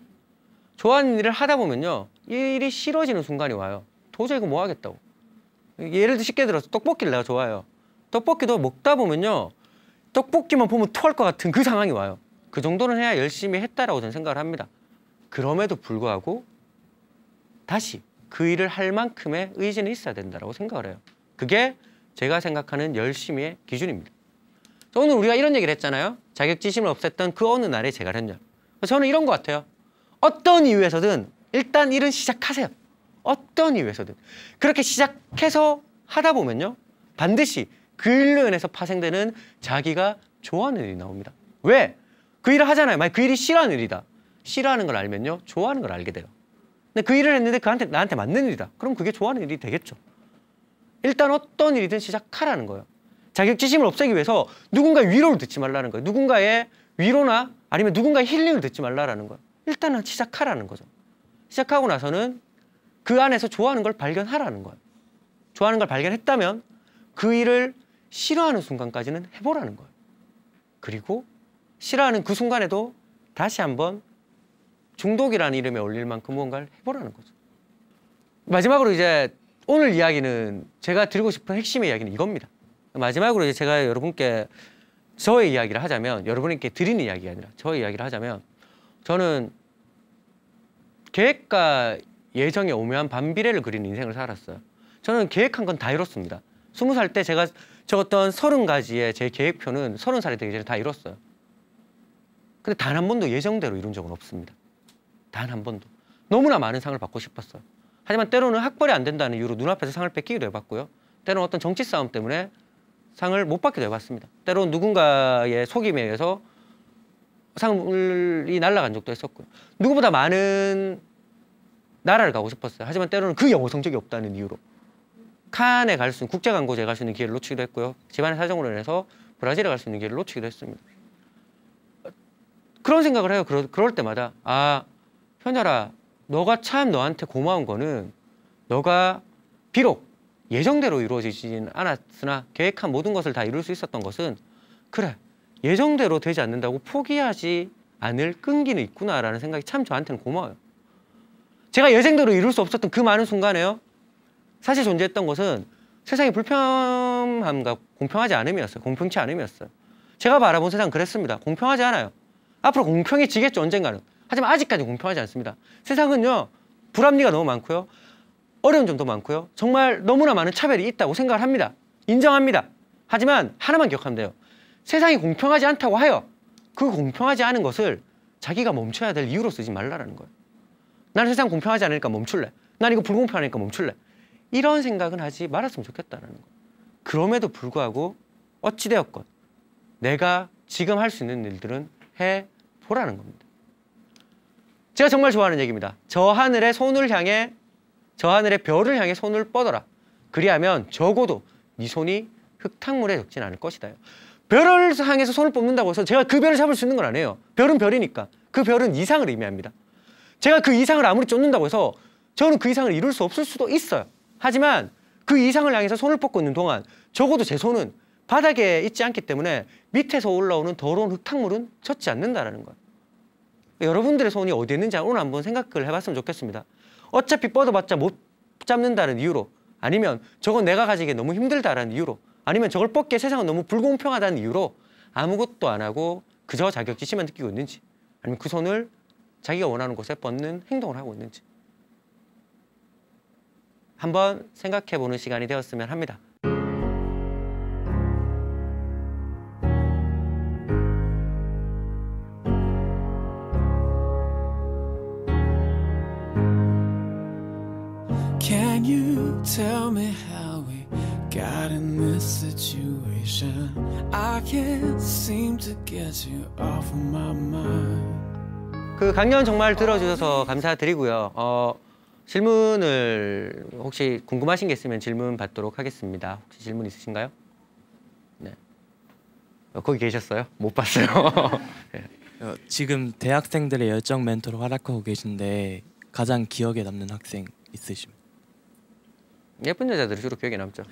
좋아하는 일을 하다 보면요. 이 일이 싫어지는 순간이 와요. 도저히 이거 뭐 하겠다고. 예를 들어 쉽게 들어서 떡볶이를 내가 좋아해요. 떡볶이도 먹다 보면요. 떡볶이만 보면 토할 것 같은 그 상황이 와요. 그 정도는 해야 열심히 했다라고 저는 생각을 합니다. 그럼에도 불구하고 다시 그 일을 할 만큼의 의지는 있어야 된다고 생각을 해요. 그게 제가 생각하는 열심히의 기준입니다. 오늘 우리가 이런 얘기를 했잖아요. 자격지심을 없앴던 그 어느 날의 제갈현열. 저는 이런 것 같아요. 어떤 이유에서든 일단 일은 시작하세요. 어떤 이유에서든. 그렇게 시작해서 하다 보면요. 반드시 그 일로 인해서 파생되는 자기가 좋아하는 일이 나옵니다. 왜? 그 일을 하잖아요. 만약 그 일이 싫어하는 일이다. 싫어하는 걸 알면요. 좋아하는 걸 알게 돼요. 근데 그 일을 했는데 나한테 맞는 일이다. 그럼 그게 좋아하는 일이 되겠죠. 일단 어떤 일이든 시작하라는 거예요. 자격지심을 없애기 위해서 누군가의 위로를 듣지 말라는 거예요. 누군가의 위로나 아니면 누군가의 힐링을 듣지 말라는 거예요. 일단은 시작하라는 거죠. 시작하고 나서는 그 안에서 좋아하는 걸 발견하라는 거예요. 좋아하는 걸 발견했다면 그 일을 싫어하는 순간까지는 해보라는 거예요. 그리고 싫어하는 그 순간에도 다시 한번 중독이라는 이름에 올릴 만큼 무언가를 해보라는 거죠. 마지막으로 이제 오늘 이야기는 제가 드리고 싶은 핵심의 이야기는 이겁니다. 마지막으로 이제 제가 여러분께 저의 이야기를 하자면, 여러분께 드리는 이야기가 아니라 저의 이야기를 하자면, 저는 계획과 예정의 오묘한 반비례를 그리는 인생을 살았어요. 저는 계획한 건 다 이뤘습니다. 20살 때 제가 적었던 30가지의 제 계획표는 30살이 되기 전에 다 이뤘어요. 근데 단 한 번도 예정대로 이룬 적은 없습니다. 단 한 번도. 너무나 많은 상을 받고 싶었어요. 하지만 때로는 학벌이 안 된다는 이유로 눈앞에서 상을 뺏기기도 해봤고요. 때로는 어떤 정치 싸움 때문에 상을 못 받기도 해봤습니다. 때로는 누군가의 속임에 의해서 상이 날아간 적도 했었고요. 누구보다 많은 나라를 가고 싶었어요. 하지만 때로는 그 영어 성적이 없다는 이유로 칸에 갈 수 있는, 국제광고제에 갈 수 있는 기회를 놓치기도 했고요. 집안의 사정으로 인해서 브라질에 갈 수 있는 기회를 놓치기도 했습니다. 그런 생각을 해요. 그럴 때마다 현열아, 너가 참 너한테 고마운 거는 너가 비록 예정대로 이루어지진 않았으나 계획한 모든 것을 다 이룰 수 있었던 것은, 그래, 예정대로 되지 않는다고 포기하지 않을 끈기는 있구나라는 생각이 참 저한테는 고마워요. 제가 예정대로 이룰 수 없었던 그 많은 순간에요. 사실 존재했던 것은 세상의 불평함과 공평하지 않음이었어요. 공평치 않음이었어요. 제가 바라본 세상은 그랬습니다. 공평하지 않아요. 앞으로 공평해지겠죠, 언젠가는. 하지만 아직까지 공평하지 않습니다. 세상은요, 불합리가 너무 많고요. 어려운 점도 많고요. 정말 너무나 많은 차별이 있다고 생각을 합니다. 인정합니다. 하지만 하나만 기억하면 돼요. 세상이 공평하지 않다고 하여 그 공평하지 않은 것을 자기가 멈춰야 될 이유로 쓰지 말라는 거예요. 나는 세상 공평하지 않으니까 멈출래. 난 이거 불공평하니까 멈출래. 이런 생각은 하지 말았으면 좋겠다는 거예요. 그럼에도 불구하고 어찌되었건 내가 지금 할 수 있는 일들은 해보라는 겁니다. 제가 정말 좋아하는 얘기입니다. 저 하늘의 별을 향해 손을 뻗어라. 그리하면 적어도 네 손이 흙탕물에 젖진 않을 것이다. 별을 향해서 손을 뻗는다고 해서 제가 그 별을 잡을 수 있는 건 아니에요. 별은 별이니까. 그 별은 이상을 의미합니다. 제가 그 이상을 아무리 쫓는다고 해서 저는 그 이상을 이룰 수 없을 수도 있어요. 하지만 그 이상을 향해서 손을 뻗고 있는 동안 적어도 제 손은 바닥에 있지 않기 때문에 밑에서 올라오는 더러운 흙탕물은 젖지 않는다라는 거예요. 여러분들의 손이 어디에 있는지 오늘 한번 생각을 해봤으면 좋겠습니다. 어차피 뻗어봤자 못 잡는다는 이유로, 아니면 저건 내가 가지기에 너무 힘들다라는 이유로, 아니면 저걸 뻗기에 세상은 너무 불공평하다는 이유로 아무것도 안 하고 그저 자격지심만 느끼고 있는지, 아니면 그 손을 자기가 원하는 곳에 뻗는 행동을 하고 있는지 한번 생각해보는 시간이 되었으면 합니다. Can you tell me how we got in this situation? I can't seem to get you off of my mind. 그 강연 정말 들어주셔서 감사드리고요. 질문을 혹시 궁금하신 게 있으면 질문 받도록 하겠습니다. 혹시 질문 있으신가요? 네. 거기 계셨어요? 못 봤어요. 네. 지금 대학생들의 열정 멘토로 활약하고 계신데 가장 기억에 남는 학생 있으십니까? 예쁜 여자들이 주로 기억에 남죠.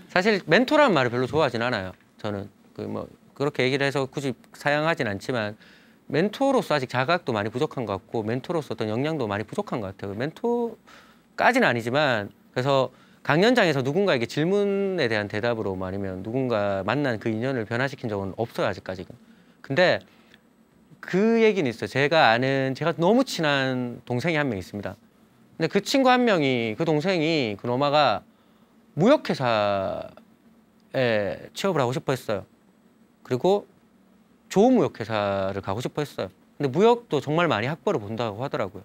사실 멘토라는 말을 별로 좋아하진 않아요. 저는 그렇게 얘기를 해서 굳이 사양하진 않지만 멘토로서 아직 자각도 많이 부족한 것 같고 멘토로서 어떤 역량도 많이 부족한 것 같아요. 멘토까지는 아니지만, 그래서 강연장에서 누군가에게 질문에 대한 대답으로 아니면 누군가 만난 그 인연을 변화시킨 적은 없어요, 아직까지는. 근데 그 얘기는 있어요. 제가 너무 친한 동생이 한 명 있습니다. 근데 그 친구 한 명이, 그 동생이, 그놈아가 무역회사에 취업을 하고 싶어 했어요. 그리고 좋은 무역회사를 가고 싶어 했어요. 근데 무역도 정말 많이 학벌을 본다고 하더라고요.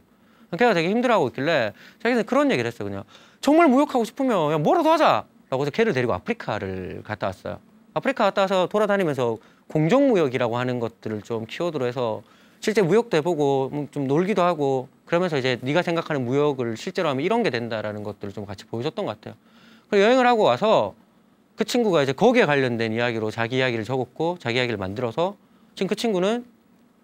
걔가 되게 힘들어하고 있길래 자기는 그런 얘기를 했어요. 그냥 정말 무역하고 싶으면 야, 뭐라도 하자! 라고 해서 걔를 데리고 아프리카를 갔다 왔어요. 아프리카 갔다 와서 돌아다니면서 공정무역이라고 하는 것들을 좀 키워드로 해서 실제 무역도 해보고 좀 놀기도 하고, 그러면서 이제 네가 생각하는 무역을 실제로 하면 이런 게 된다라는 것들을 좀 같이 보여줬던 것 같아요. 그리고 여행을 하고 와서 그 친구가 이제 거기에 관련된 이야기로 자기 이야기를 적었고 자기 이야기를 만들어서 지금 그 친구는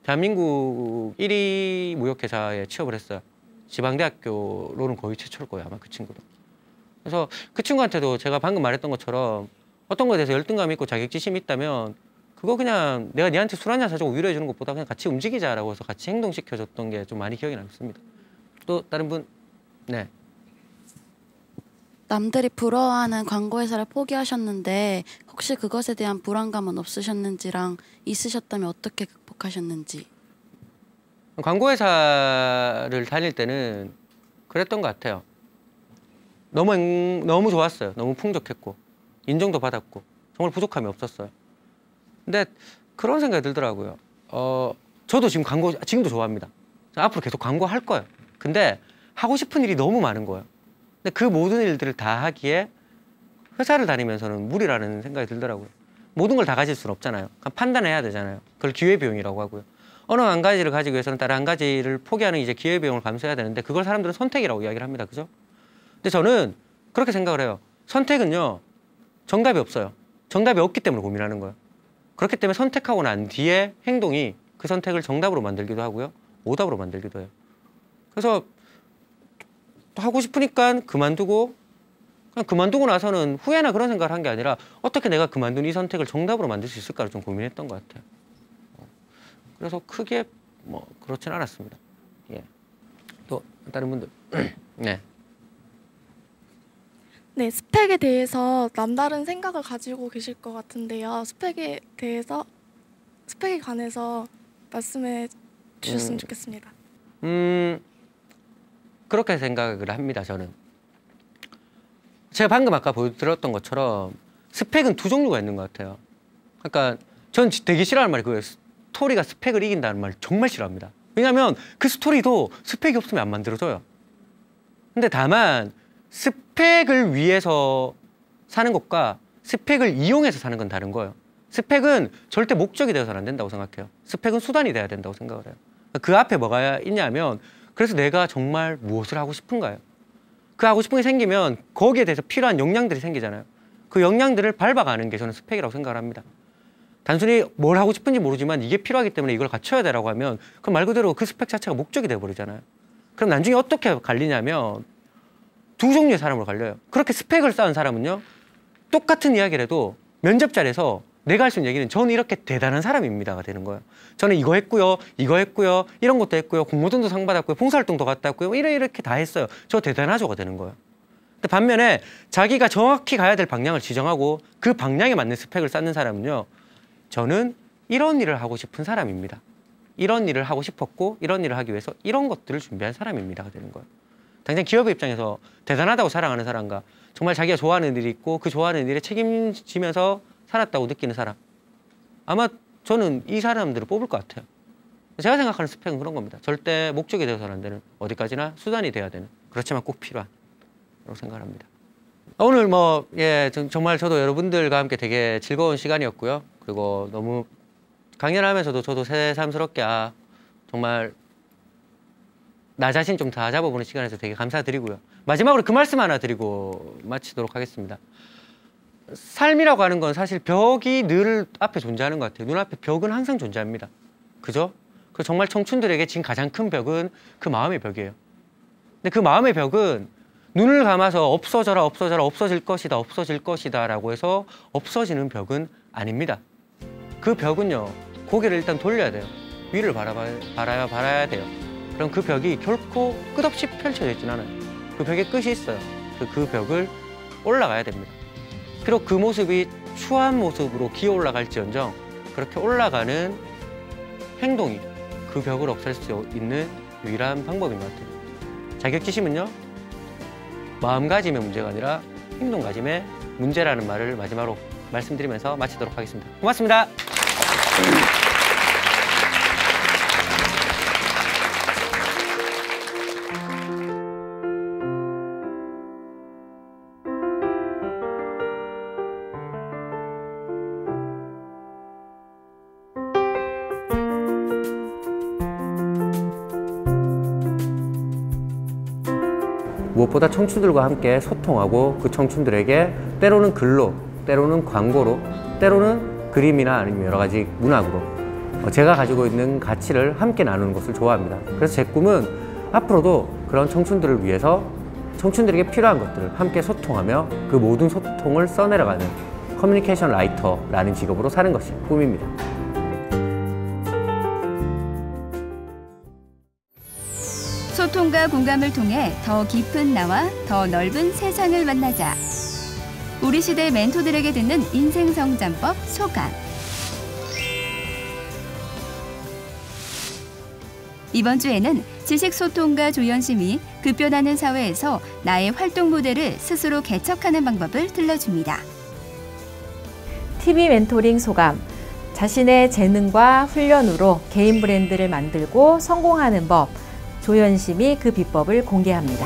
대한민국 1위 무역회사에 취업을 했어요. 지방대학교로는 거의 최초일 거예요, 아마 그 친구도. 그래서 그 친구한테도 제가 방금 말했던 것처럼 어떤 거에 대해서 열등감이 있고 자격지심이 있다면 그거 그냥 내가 니한테 술 한잔 사주고 위로해 주는 것보다 그냥 같이 움직이자라고 해서 같이 행동시켜줬던 게 좀 많이 기억이 남습니다. 또 다른 분? 네. 남들이 부러워하는 광고회사를 포기하셨는데 혹시 그것에 대한 불안감은 없으셨는지랑 있으셨다면 어떻게 극복하셨는지. 광고회사를 다닐 때는 그랬던 것 같아요. 너무 좋았어요. 너무 풍족했고 인정도 받았고 정말 부족함이 없었어요. 근데 그런 생각이 들더라고요. 저도 지금 지금도 좋아합니다. 앞으로 계속 광고할 거예요. 근데 하고 싶은 일이 너무 많은 거예요. 근데 그 모든 일들을 다 하기에 회사를 다니면서는 무리라는 생각이 들더라고요. 모든 걸 다 가질 수는 없잖아요. 판단해야 되잖아요. 그걸 기회비용이라고 하고요. 어느 한 가지를 가지기 위해서는 다른 한 가지를 포기하는 이제 기회비용을 감수해야 되는데 그걸 사람들은 선택이라고 이야기를 합니다. 그죠? 근데 저는 그렇게 생각을 해요. 선택은요, 정답이 없어요. 정답이 없기 때문에 고민하는 거예요. 그렇기 때문에 선택하고 난 뒤에 행동이 그 선택을 정답으로 만들기도 하고요. 오답으로 만들기도 해요. 그래서 하고 싶으니까 그만두고, 그냥 그만두고 나서는 후회나 그런 생각을 한 게 아니라 어떻게 내가 그만둔 이 선택을 정답으로 만들 수 있을까를 좀 고민했던 것 같아요. 그래서 크게 그렇진 않았습니다. 예. 또 다른 분들. 네. 네, 스펙에 대해서 남다른 생각을 가지고 계실 것 같은데요. 스펙에 관해서 말씀해 주셨으면 좋겠습니다. 그렇게 생각을 합니다, 저는. 제가 방금 아까 보여드렸던 것처럼 스펙은 두 종류가 있는 것 같아요. 그러니까 전 되게 싫어하는 말이 그거예요. 스토리가 스펙을 이긴다는 말 정말 싫어합니다. 왜냐하면 그 스토리도 스펙이 없으면 안 만들어져요. 근데 다만 스펙을 위해서 사는 것과 스펙을 이용해서 사는 건 다른 거예요. 스펙은 절대 목적이 되어서는 안 된다고 생각해요. 스펙은 수단이 돼야 된다고 생각을 해요. 그 앞에 뭐가 있냐면 그래서 내가 정말 무엇을 하고 싶은가요? 그 하고 싶은 게 생기면 거기에 대해서 필요한 역량들이 생기잖아요. 그 역량들을 밟아가는 게 저는 스펙이라고 생각을 합니다. 단순히 뭘 하고 싶은지 모르지만 이게 필요하기 때문에 이걸 갖춰야 되라고 하면 그럼 말 그대로 그 스펙 자체가 목적이 돼버리잖아요. 그럼 나중에 어떻게 갈리냐면 두 종류의 사람으로 갈려요. 그렇게 스펙을 쌓은 사람은요. 똑같은 이야기를 해도 면접 자리에서 내가 할 수 있는 얘기는 저는 이렇게 대단한 사람입니다가 되는 거예요. 저는 이거 했고요. 이런 것도 했고요. 공모전도 상 받았고요. 봉사활동도 갔다 왔고요. 이렇게 다 했어요. 저 대단하죠가 되는 거예요. 근데 반면에 자기가 정확히 가야 될 방향을 지정하고 그 방향에 맞는 스펙을 쌓는 사람은요. 저는 이런 일을 하고 싶은 사람입니다. 이런 일을 하고 싶었고 이런 일을 하기 위해서 이런 것들을 준비한 사람입니다가 되는 거예요. 당장 기업의 입장에서 대단하다고 자랑하는 사람과 정말 자기가 좋아하는 일이 있고 그 좋아하는 일에 책임지면서 살았다고 느끼는 사람. 아마 저는 이 사람들을 뽑을 것 같아요. 제가 생각하는 스펙은 그런 겁니다. 절대 목적이 되어서는 안 되는, 어디까지나 수단이 돼야 되는, 그렇지만 꼭 필요한 라고 생각합니다. 오늘 정말 저도 여러분들과 함께 되게 즐거운 시간이었고요. 그리고 너무 강연하면서도 저도 새삼스럽게 정말 나 자신 좀 다 잡아보는 시간에서 되게 감사드리고요. 마지막으로 그 말씀 하나 드리고 마치도록 하겠습니다. 삶이라고 하는 건 사실 벽이 늘 앞에 존재하는 것 같아요. 눈앞에 벽은 항상 존재합니다. 그죠? 그 정말 청춘들에게 지금 가장 큰 벽은 그 마음의 벽이에요. 근데 그 마음의 벽은 눈을 감아서 없어져라, 없어질 것이다 라고 해서 없어지는 벽은 아닙니다. 그 벽은요, 고개를 일단 돌려야 돼요. 위를 바라야 돼요. 그럼 그 벽이 결코 끝없이 펼쳐져 있진 않아요. 그 벽에 끝이 있어요. 그 벽을 올라가야 됩니다. 비록 그 모습이 추한 모습으로 기어 올라갈지언정 그렇게 올라가는 행동이 그 벽을 없앨 수 있는 유일한 방법인 것 같아요. 자격지심은요, 마음가짐의 문제가 아니라 행동가짐의 문제라는 말을 마지막으로 말씀드리면서 마치도록 하겠습니다. 고맙습니다. 무엇보다 청춘들과 함께 소통하고 그 청춘들에게 때로는 글로, 때로는 광고로, 때로는 그림이나 아니면 여러 가지 문학으로 제가 가지고 있는 가치를 함께 나누는 것을 좋아합니다. 그래서 제 꿈은 앞으로도 그런 청춘들을 위해서 청춘들에게 필요한 것들을 함께 소통하며 그 모든 소통을 써내려가는 커뮤니케이션 라이터라는 직업으로 사는 것이 꿈입니다. 소통과 공감을 통해 더 깊은 나와 더 넓은 세상을 만나자. 우리 시대 멘토들에게 듣는 인생 성장법 소감. 이번 주에는 지식소통가 조연심이 급변하는 사회에서 나의 활동 모델을 스스로 개척하는 방법을 들려줍니다. TV 멘토링 소감. 자신의 재능과 훈련으로 개인 브랜드를 만들고 성공하는 법. 조연심이 그 비법을 공개합니다.